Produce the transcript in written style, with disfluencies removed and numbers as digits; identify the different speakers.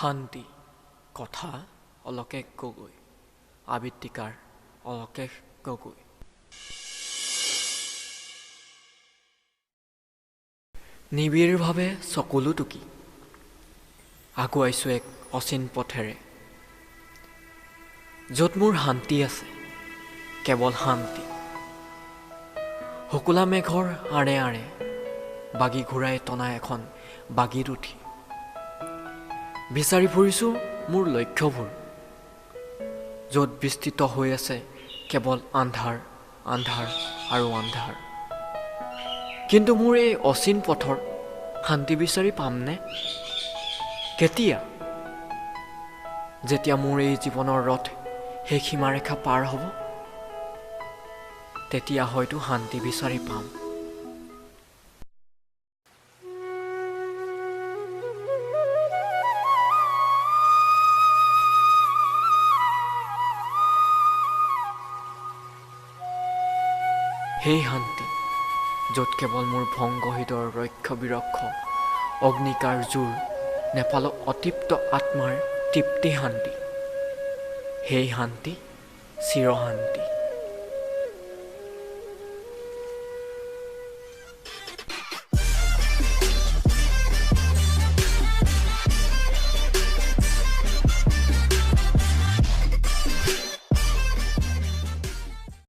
Speaker 1: শান্তি কথা অলকেশ গগৈ আবৃত্তিকাৰ অলকেশ গগৈ নিবিড়ভাৱে চকুলো টুকি আগুৱাইছোঁ এক অচিন পথেৰে য'ত মোৰ শান্তি আছে কেৱল শান্তি শুকুলা মেঘৰ আঁৰে আঁৰে বাগি ঘূৰাই টনা এখন বাগিত উঠি বিচাৰি ফুৰিছোঁ মোৰ লক্ষ্যবোৰ য'ত বিস্তৃত হৈ আছে কেৱল আন্ধাৰ আন্ধাৰ আৰু আন্ধাৰ কিন্তু মোৰ এই অচিন পথৰ শান্তি বিচাৰি পামনে কেতিয়া যেতিয়া মোৰ এই জীৱনৰ ৰথ সেই সীমাৰেখা পাৰ হ'ব তেতিয়া হয়তো শান্তি বিচাৰি পাম সেই শান্তি য'ত কেৱল মোৰ ভংগহৃদৰ ৰক্ষ বিৰক্ষ অগ্নিকাৰ জোৰ নেপালক অতৃপ্ত আত্মাৰ তৃপ্তি শান্তি সেই শান্তি চিৰশান্তি